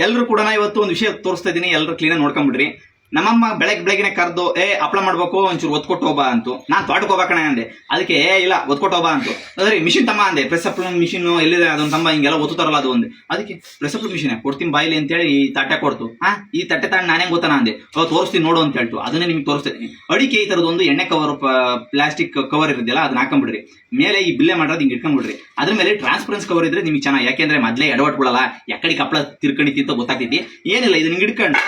ಎಲ್ಲರೂ ಕೂಡ ಇವತ್ತು ಒಂದು ವಿಷಯ ತೋರಿಸ್ತಾ ಇದ್ದೀನಿ, ಎಲ್ಲರೂ ಕ್ಲೀನಾಗಿ ನೋಡ್ಕೊಂಡ್ಬಿಡ್ರಿ. ನಮ್ಮಮ್ಮ ಬೆಳಗ್ಗೆನೆ ಕರೆದು ಹಪ್ಳ ಮಾಡ್ಬೇಕು ಒಂಚೂರು ಒತ್ಕೊಟ್ಟು ಹೋಗ್ಬಾ ಅಂತು. ನಾನು ತೋಟಕ್ಕೆ ಹೋಗ್ಬೇಕಣ ಅಂದೆ. ಅದಕ್ಕೆ ಇಲ್ಲ ಒತ್ಕೊಟ್ಟು ಹೋಗ್ಬಾ ಅಂತು. ಅದ್ರಿ ಮಿಷಿನ್ ತಮ್ಮ ಅಂದೆ. ಪ್ರೆಸ್ ಅಪ್ ಮಿಷಿನ್ ಎಲ್ಲಿದೆ ಅದೊಂದು ತಮ್ಮ, ಹಿಂಗೆಲ್ಲ ಒತ್ತುತ್ತಾರಲ್ಲ ಅದು ಒಂದು. ಅದಕ್ಕೆ ಪ್ರೆಸ್ ಅಪ್ ಮಿಷಿನ್ ಕೊಡ್ತೀನಿ ಬಾಯಿಲಿ ಅಂತೇಳಿ ಈ ತಟ್ಟೆ ಕೊಡ್ತು. ಈ ತಟ್ಟೆ ತಗೊಂಡು ನಾನೇ ಗೊತ್ತಾನ ಅಂದೆ. ತೋರಿಸ್ತೀನಿ ನೋಡು ಅಂತ ಹೇಳ್ತು. ಅದನ್ನೇ ನಿಮ್ಗೆ ತೋರಿಸ್ತಾ ಇದ್ದೀನಿ. ಅಡಿಕೆ ಈ ತರದೊಂದು ಎಣ್ಣೆ ಕವರ್, ಪ್ಲಾಸ್ಟಿಕ್ ಕವರ್ ಇರುತ್ತಲ್ಲ ಅದನ್ನ ಹಾಕೊಂಡ್ಬಿಡ್ರಿ. ಮೇಲೆ ಈ ಬಿಲ್ಲೆ ಮಾಡೋದು ಹಿಂಗೆ ಇಟ್ಕೊಂಡ್ಬಿಡ್ರಿ. ಅದ್ರ ಮೇಲೆ ಟ್ರಾನ್ಸ್ಪರೆನ್ಸ್ ಕವರ್ ಇದ್ರೆ ನಿಮ್ಗೆ ಚೆನ್ನಾಗಿ, ಯಾಕೆಂದ್ರೆ ಮೊದಲೇ ಎಡವಟ್ಬಿಡಲ್ಲ, ಎಕ್ಕಡಿಗೆ ಹಪ್ಪಳ ತಿರ್ಕೊಂಡಿತ್ತು ಅಂತ ಗೊತ್ತಾಗ್ತೈತಿ. ಏನಿಲ್ಲ, ಇದನ್ನ ಹಿಂಗೆ ಇಟ್ಕೊಂಡು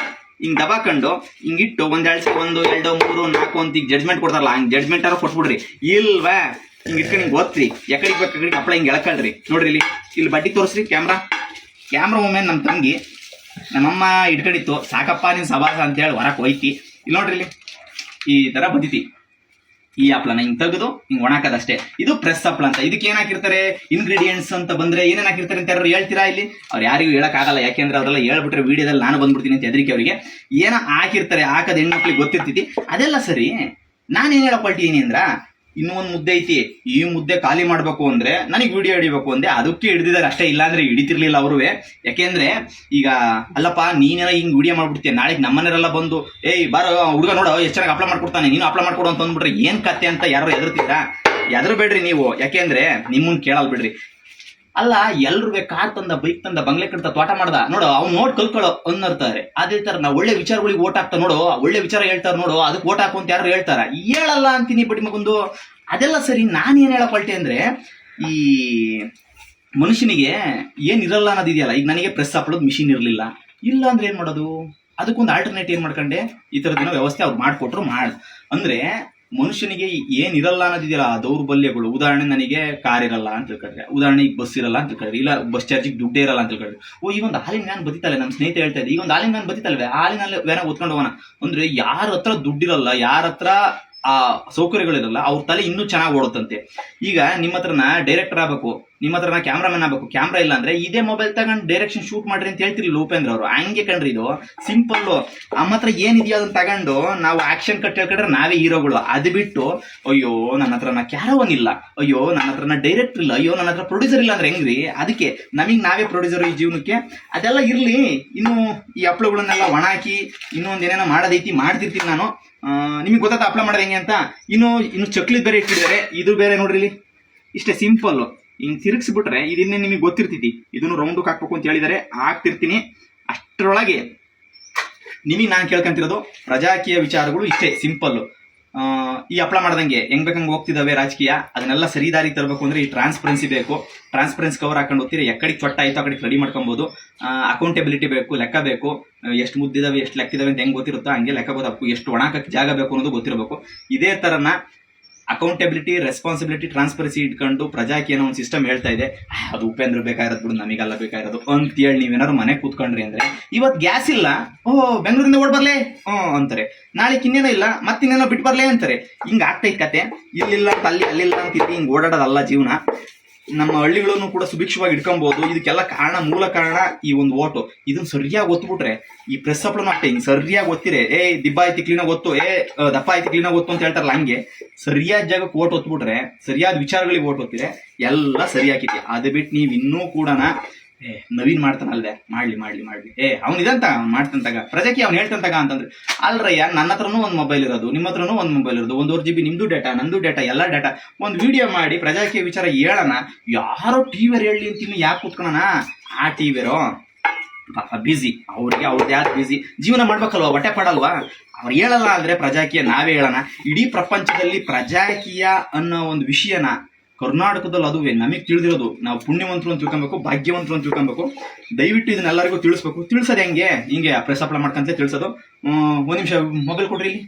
ಹಿಂಗ್ ದಬಾಕೊಂಡು ಹಿಂಗಿಟ್ಟು ಒಂದ್ 1 2 3 4 ಅಂತ ಈಗ ಜಡ್ಜ್ಮೆಂಟ್ ಕೊಡ್ತಾರಲ್ಲ, ಹಂಗೆ ಜಡ್ಜ್ಮೆಂಟ್ ಆರ ಕೊಟ್ಬಿಡ್ರಿ. ಇಲ್ವಾ ಹಿಂಗ್ ಇಟ್ಕೊಂಡು ಹಿಂಗೆ ಓದ್ರಿ, ಎಕಡಿಗೆ ಬೇಕು ಎಕಡಿಗೆ ಹಪ್ಪಳ ಹಿಂಗೆ ಎಳ್ಕೊಳ್ರಿ. ನೋಡ್ರಿ ಇಲ್ಲಿ ಬಡ್ಡಿ ತೋರಿಸ್ರಿ. ಕ್ಯಾಮ್ರಾ ಒಮ್ಮೆ ನಮ್ಮ ತಂಗಿ ನಮ್ಮಮ್ಮ ಇಟ್ಕೊಂಡಿತ್ತು. ಸಾಕಪ್ಪ ನೀನು ಸವಾಸ ಅಂತೇಳಿ ಹೊರಕ್ಕೆ ಹೋಯ್ತಿ. ಇಲ್ಲಿ ನೋಡ್ರಿ, ಇಲ್ಲಿ ಈ ತರ ಬದಿತಿ. ಈ ಹಪ್ಳನ ಹಿಂಗ್ ತೆಗೆದು ಹಿಂಗ್ ಒಣಕದಷ್ಟೇ. ಇದು ಪ್ರೆಸ್ ಹಪ್ಳ ಅಂತ. ಇದಕ್ಕೆ ಏನ್ ಹಾಕಿರ್ತಾರೆ ಇಂಗ್ರೀಡಿಯೆಂಟ್ಸ್ ಅಂತ ಬಂದ್ರೆ ಏನೇನ್ ಹಾಕಿರ್ತಾರೆ ಅಂತ ಯಾರು ಹೇಳ್ತೀರಾ? ಇಲ್ಲಿ ಅವ್ರು ಯಾರಿಗೂ ಹೇಳಕ್ ಆಗಲ್ಲ, ಯಾಕೆಂದ್ರೆ ಅವರೆಲ್ಲ ಹೇಳ್ಬಿಟ್ರೆ ವಿಡಿಯೋದಲ್ಲಿ ನಾನು ಬಂದ್ಬಿಡ್ತೀನಿ ಅಂತ ಹೆದರಿಕೆ ಅವರಿಗೆ. ಏನೋ ಹಾಕಿರ್ತಾರೆ, ಹಾಕದ ಹೆಣ್ಮಕ್ಳಿಗೆ ಗೊತ್ತಿರ್ತೈತಿ. ಅದೆಲ್ಲ ಸರಿ. ನಾನೇನ್ ಹೇಳಕ್ ಹೊಲ್ಟೀನಿ ಅಂದ್ರ, ಇನ್ನೂ ಒಂದು ಮುದ್ದೆ ಐತಿ, ಈ ಮುದ್ದೆ ಖಾಲಿ ಮಾಡ್ಬೇಕು ಅಂದ್ರೆ ನನಗೆ ವಿಡಿಯೋ ಹಿಡಿಬೇಕು ಅಂದೆ. ಅದಕ್ಕೆ ಹಿಡಿದಿದ್ದಾರೆ ಅಷ್ಟೇ, ಇಲ್ಲಾಂದ್ರೆ ಹಿಡಿತಿರ್ಲಿಲ್ಲ ಅವರು. ಯಾಕೆಂದ್ರೆ ಈಗ ಅಲ್ಲಪ್ಪ ನೀನೆಲ್ಲ ಹಿಂಗ್ ವಿಡಿಯೋ ಮಾಡ್ಬಿಡ್ತೀಯ, ನಾಳೆ ನಮ್ಮನೆಲ್ಲ ಬಂದು ಬಾರೋ ಹುಡುಗ ನೋಡೋ ಎಷ್ಟು ಚೆನ್ನಾಗಿ ಅಪ್ಲೈ ಮಾಡ್ಕೊಡ್ತಾನೆ, ನೀನು ಅಪ್ಲೈ ಮಾಡ್ಕೊಡು ಅಂತ ಅಂದ್ಬಿಟ್ರೆ ಏನ್ ಕತೆ ಅಂತ ಯಾರು ಎದುರ್ತೀರಾ? ಎದುರಬೇಡ್ರಿ ನೀವು, ಯಾಕೆಂದ್ರೆ ನಿಮ್ಮನ್ ಕೇಳಲ್ ಬಿಡ್ರಿ. ಅಲ್ಲ, ಎಲ್ರು ಕಾರ್ ತಂದ, ಬೈಕ್ ತಂದ, ಬಂಗ್ಲೆ ಕಟ್ಟ, ತೋಟ ಮಾಡ್ದ ನೋಡು, ಅವ್ನು ನೋಡ್ ಕಲ್ಕೊಳ್ಳೋ ಅನ್ನರ್ತಾರೆ. ಅದೇ ತರ ನಾವು ಒಳ್ಳೆ ವಿಚಾರಗಳಿಗೆ ಓಟ್ ಹಾಕ್ತಾ ನೋಡು, ಒಳ್ಳೆ ವಿಚಾರ ಹೇಳ್ತಾರ ನೋಡು, ಅದಕ್ಕೆ ಓಟ್ ಹಾಕು ಅಂತ ಯಾರು ಹೇಳ್ತಾರ? ಹೇಳಲ್ಲ ಅಂತೀನಿ ಬಟ್ ಮಗೊಂದು. ಅದೆಲ್ಲ ಸರಿ. ನಾನು ಏನ್ ಹೇಳಕ್ ಹೊಲ್ಟೆ ಅಂದ್ರೆ, ಈ ಮನುಷ್ಯನಿಗೆ ಏನ್ ಇರಲ್ಲ ಅನ್ನೋದಿದೆಯಲ್ಲ. ಈಗ ನನಗೆ ಪ್ರೆಸ್ ಹಾಕೊಳ್ಳೋದು ಮಿಷಿನ್ ಇರ್ಲಿಲ್ಲ, ಇಲ್ಲ ಅಂದ್ರೆ ಏನ್ ಮಾಡೋದು? ಅದಕ್ಕೊಂದು ಆಲ್ಟರ್ನೇಟ್ ಏನ್ ಮಾಡ್ಕೊಂಡೆ, ಈ ತರದೇನೋ ವ್ಯವಸ್ಥೆ ಅವ್ರು ಮಾಡ್ಕೊಟ್ರು. ಅಂದ್ರೆ ಮನುಷ್ಯನಿಗೆ ಏನ್ ಇರಲ್ಲ ಅನ್ನೋದಿದೆಯಲ್ಲ, ದೌರ್ಬಲ್ಯಗಳು. ಉದಾಹರಣೆ, ನನಗೆ ಕಾರ್ ಇರಲ್ಲ ಅಂತ ತಿಳ್ಕೊಂಡ್ರೆ, ಉದಾಹರಣೆಗೆ ಬಸ್ ಇರಲ್ಲ ಅಂತ ತಿಳ್ಕೊಂಡ್ರೆ, ಇಲ್ಲ ಬಸ್ ಚಾರ್ಜಿಗೆ ದುಡ್ಡೇ ಇರಲ್ಲ ಅಂತ ತಿಳ್ಕೊಂಡ್ರೆ, ಈ ಒಂದು ಹಾಲಿನ ವ್ಯಾನ್ ಬದಿತಲ್ಲ, ನಮ್ಮ ಸ್ನೇಹಿತ ಹೇಳ್ತಾ ಇದ್ದೆ, ಈ ಒಂದು ಹಾಲಿನ ವ್ಯಾನ್ ಬದಿತಲ್ವೇ, ಹಾಲಿನಲ್ಲಿ ವ್ಯಾನ ಓದ್ಕೊಂಡು ಹೋಗೋಣ ಅಂದ್ರೆ, ಯಾರ ಹತ್ರ ದುಡ್ಡಿರಲ್ಲ, ಯಾರ ಹತ್ರ ಆ ಸೌಕರ್ಯಗಳಿರಲ್ಲ, ಅವ್ರ ತಲೆ ಇನ್ನೂ ಚೆನ್ನಾಗಿ ಓಡುತ್ತಂತೆ. ಈಗ ನಿಮ್ಮ ಹತ್ರನ ಡೈರೆಕ್ಟರ್ ಆಗ್ಬೇಕು, ನಿಮ್ಮ ಹತ್ರನ ಕ್ಯಾಮ್ರಾಮನ್ ಆಗ್ಬೇಕು. ಕ್ಯಾಮ್ರಾ ಇಲ್ಲ ಅಂದ್ರೆ ಇದೇ ಮೊಬೈಲ್ ತಗೊಂಡು ಡೈರೆಕ್ಷನ್ ಶೂಟ್ ಮಾಡ್ರಿ ಅಂತ ಹೇಳ್ತಿರ್ಲಿಲ್ಲ ಉಪೇಂದ್ರ ಅವರು. ಹಂಗೆ ಕಣ್ರಿ, ಇದು ಸಿಂಪಲ್. ನಮ್ಮ ಹತ್ರ ಏನಿದೆಯೋ ಅದನ್ನ ತಗೊಂಡು ನಾವು ಆಕ್ಷನ್ ಕಟ್ ಹೇಳ್ಕೊಂಡ್ರೆ ನಾವೇ ಹೀರೋಗಳು. ಅದು ಬಿಟ್ಟು ಅಯ್ಯೋ ನನ್ನ ಹತ್ರನ ಕ್ಯಾರವನ್ ಇಲ್ಲ, ಅಯ್ಯೋ ನನ್ನ ಹತ್ರನ ಡೈರೆಕ್ಟರ್ ಇಲ್ಲ, ಅಯ್ಯೋ ನನ್ನ ಹತ್ರ ಪ್ರೊಡ್ಯೂಸರ್ ಇಲ್ಲ ಅಂದ್ರೆ ಹೆಂಗ್ರಿ? ಅದಕ್ಕೆ ನಮಗ್ ನಾವೇ ಪ್ರೊಡ್ಯೂಸರ್ ಈ ಜೀವನಕ್ಕೆ. ಅದೆಲ್ಲ ಇರ್ಲಿ. ಇನ್ನು ಈ ಹಪ್ಳಗಳನ್ನೆಲ್ಲ ಒಣಾಕಿ ಇನ್ನೊಂದ್ ಏನೇನೋ ಮಾಡೋದೈತಿ, ಮಾಡ್ತಿರ್ತೀನಿ ನಾನು. ನಿಮಗೆ ಗೊತ್ತಾತ ಹಪ್ಳ ಮಾಡೋದು ಹೆಂಗೆ ಅಂತ. ಇನ್ನು ಚಕ್ಲಿ ಬೇರೆ ಇಟ್ಟಿದ್ದಾರೆ. ಇದು ಬೇರೆ ನೋಡ್ರಿ, ಇಲ್ಲಿ ಇಷ್ಟೇ ಸಿಂಪಲ್. ಹಿಂಗ್ ತಿರುಗಿಸ್ಬಿಟ್ರೆ ಇದನ್ನೇ ನಿಮಗೆ ಗೊತ್ತಿರ್ತೈತಿ. ಇದನ್ನು ರೌಂಡ್ ಹಾಕ್ಬೇಕು ಅಂತ ಹೇಳಿದರೆ ಹಾಕ್ತಿರ್ತೀನಿ. ಅಷ್ಟರೊಳಗೆ ನಿಮಗೆ ನಾನು ಕೇಳ್ಕೊಂತಿರೋದು ಪ್ರಜಾಕೀಯ ವಿಚಾರಗಳು ಇಷ್ಟೇ ಸಿಂಪಲ್. ಈ ಹಪ್ಳ ಮಾಡ್ದಂಗೆ ಹೆಂಗ್ ಬೇಕಂಗೆ ಹೋಗ್ತಿದ್ದಾವೆ ರಾಜಕೀಯ. ಅದನ್ನೆಲ್ಲ ಸರಿ ದಾರಿ ತರಬೇಕು ಅಂದ್ರೆ ಈ ಟ್ರಾನ್ಸ್ಪರೆನ್ಸಿ ಬೇಕು. ಟ್ರಾನ್ಸ್ಪರೆನ್ಸಿ ಕವರ್ ಹಾಕೊಂಡು ಹೋಗ್ತೀರಿ, ಎಕ್ಕಡಿಗೆ ಚೊಟ್ಟ ಆಯ್ತು ಆ ಕಡೆ ರೆಡಿ ಮಾಡ್ಕೊಬಹುದು. ಅಕೌಂಟೆಬಿಲಿಟಿ ಬೇಕು, ಲೆಕ್ಕ ಬೇಕು. ಎಷ್ಟು ಮುದ್ದಿದಾವೆ, ಎಷ್ಟು ಲೆಕ್ಕಿದಾವೆ ಅಂತ ಹೆಂಗ್ ಗೊತ್ತಿರುತ್ತೋ ಹಂಗೆ ಲೆಕ್ಕ ಗೊತ್ತಾಗಬೇಕು. ಎಷ್ಟು ಒಣಾಕಕ್ಕೆ ಜಾಗ ಬೇಕು ಅನ್ನೋದು ಗೊತ್ತಿರಬೇಕು. ಇದೇ ತರನ ಅಕೌಂಟೆಬಿಲಿಟಿ, ರೆಸ್ಪಾನ್ಸಿಬಿಲಿಟಿ, ಟ್ರಾನ್ಸ್ಪರೆನ್ಸಿ ಇಟ್ಕೊಂಡು ಪ್ರಜಾಕೀಯ ಒಂದು ಸಿಸ್ಟಮ್ ಹೇಳ್ತಾ ಇದೆ. ಅದು ಉಪೇಂದ್ರ ಬೇಕಾಗಿರೋದು ಬಿಡು, ನಮಗೆಲ್ಲ ಬೇಕಾಗಿರೋದು ಅಂತೇಳಿ ನೀವೇನಾದ್ರು ಮನೆ ಕೂತ್ಕೊಂಡ್ರಿ ಅಂದ್ರೆ, ಇವತ್ತು ಗ್ಯಾಸ್ ಇಲ್ಲ, ಬೆಂಗಳೂರಿಂದ ಓಡ್ ಬರ್ಲೇ ಅಂತಾರೆ. ನಾಳೆ ಇನ್ನೇನೋ ಇಲ್ಲ, ಮತ್ತಿನ್ನೇನೋ ಬಿಟ್ಟು ಬರ್ಲೇ ಅಂತಾರೆ. ಹಿಂಗ ಆಗ್ತೈತೆ ಕತೆ. ಇಲ್ಲಿಲ್ಲ ಅಲ್ಲಿಲ್ಲ ಅಂತ ಹಿಂಗ್ ಓಡಾಡೋದಲ್ಲ ಜೀವನ. ನಮ್ಮ ಹಳ್ಳಿಗಳನ್ನು ಕೂಡ ಸುಭಿಕ್ಷವಾಗಿ ಇಟ್ಕೊಬಹುದು. ಇದಕ್ಕೆಲ್ಲ ಮೂಲ ಕಾರಣ ಈ ಒಂದು ಓಟು. ಇದನ್ನ ಸರಿಯಾಗಿ ಒತ್ಬಿಟ್ರೆ, ಈ ಪ್ರೆಸ್ ಹಪ್ಳನು ಅಷ್ಟೇ ಹಿಂಗ್ ಸರಿಯಾಗಿ ಒತ್ತಿರೆ, ದಿಬ್ಬ ಐತಿ ಕ್ಲೀನಾಗಿ ಒತ್ತು, ದಪ್ಪ ಐತಿ ಕ್ಲೀನಾಗಿ ಒತ್ತು ಅಂತ ಹೇಳ್ತಾರಲ್ಲ, ಹಂಗೆ ಸರಿಯಾದ ಜಾಗಕ್ಕೆ ಓಟ್ ಒತ್ಬಿಟ್ರೆ, ಸರಿಯಾದ ವಿಚಾರಗಳಿಗೆ ಓಟ್ ಒತ್ತಿದ್ರೆ ಎಲ್ಲ ಸರಿಯಾಗಿತಿ. ಅದು ಬಿಟ್ಟು ನೀವ್ ಇನ್ನೂ ಕೂಡ ನವೀನ್ ಮಾಡ್ತಾನಲ್ವೇ, ಮಾಡ್ಲಿ ಅವ್ನು ಇದಂತ ಮಾಡ್ತಂತಾಗ ಪ್ರಜಾಕೀಯ ಅವ್ನು ಹೇಳ್ತಂತಾಗ ಅಂತಂದ್ರೆ, ಅಲ್ರಯ್ಯ ನನ್ನ ಹತ್ರನೂ ಒಂದು ಮೊಬೈಲ್ ಇರೋದು, ನಿಮ್ಮ ಹತ್ರನೂ ಒಂದು ಮೊಬೈಲ್ ಇರೋದು, 1.5 GB ನಿಮ್ದು ಡೇಟಾ, ನಂದು ಡೇಟಾ, ಎಲ್ಲ ಡೇಟಾ. ಒಂದು ವಿಡಿಯೋ ಮಾಡಿ ಪ್ರಜಾಕೀಯ ವಿಚಾರ ಹೇಳೋಣ. ಯಾರೋ ಟಿವಿಯರ್ ಹೇಳಿ ಅಂತೀನಿ, ಯಾಕೆ ಕೂತ್ಕೊಳ್ಳೋಣ? ಆ ಟಿವಿಯರೋ ಪಾಪ ಬಿಸಿ, ಅವ್ರಿಗೆ ಅವ್ರದ್ದು ಯಾರು ಬಿಸಿ, ಜೀವನ ಮಾಡ್ಬೇಕಲ್ವಾ, ಹೊಟ್ಟೆ ಪಡಲ್ವಾ? ಅವ್ರು ಹೇಳಲ್ಲ ಅಂದ್ರೆ ಪ್ರಜಾಕೀಯ ನಾವೇ ಹೇಳೋಣ. ಇಡೀ ಪ್ರಪಂಚದಲ್ಲಿ ಪ್ರಜಾಕೀಯ ಅನ್ನೋ ಒಂದು ವಿಷಯನ ಕರ್ನಾಟಕದಲ್ಲಿ ಅದುವೇ ನಮಗೆ ತಿಳಿದಿರೋದು. ನಾವು ಪುಣ್ಯವಂತರು ಅಂತ ತಿಳ್ಕೊಬೇಕು, ಭಾಗ್ಯವಂತರು ಅಂತ ತಿಳ್ಕೊಬೇಕು. ದಯವಿಟ್ಟು ಇದನ್ನೆಲ್ಲರಿಗೂ ತಿಳಿಸ್ಬೇಕು. ತಿಳಿಸೋದು ಹಿಂಗೆ ಪ್ರೆಸ್ ಹಪ್ಳ ಮಾಡ್ಕೊಂತ ತಿಳಿಸೋದು. 1 ನಿಮಿಷ ಮೊಬೈಲ್ ಕೊಡ್ರಿ. ಇಲ್ಲಿ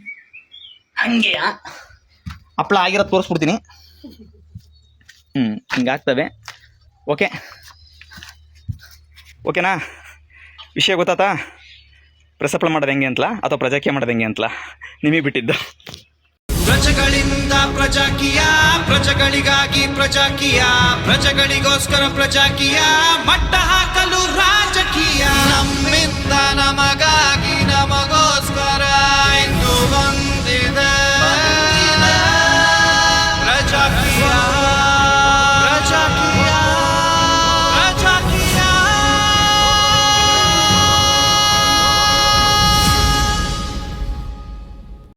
ಹಂಗೆ ಹಪ್ಳ ಆಗಿರೋದು ತೋರಿಸ್ಬಿಡ್ತೀನಿ. ಹಿಂಗಾಗ್ತವೆ. ಓಕೆನಾ? ವಿಷಯ ಗೊತ್ತಾತಾ? ಪ್ರೆಸ್ ಹಪ್ಳ ಮಾಡೋದು ಹೆಂಗೆ ಅಂತಲಾ ಅಥವಾ ಪ್ರಜಾಕೀಯ ಮಾಡೋದು ಹೆಂಗೆ ಅಂತಲಾ ನಿಮಗೆ ಬಿಟ್ಟಿದ್ದು. ಪ್ರಜೆಗಳಿಂದ ಪ್ರಜಾಕೀಯ, ಪ್ರಜೆಗಳಿಗಾಗಿ ಪ್ರಜಾಕೀಯ, ಪ್ರಜೆಗಳಿಗೋಸ್ಕರ ಪ್ರಜಾಕೀಯ, ಮಟ್ಟ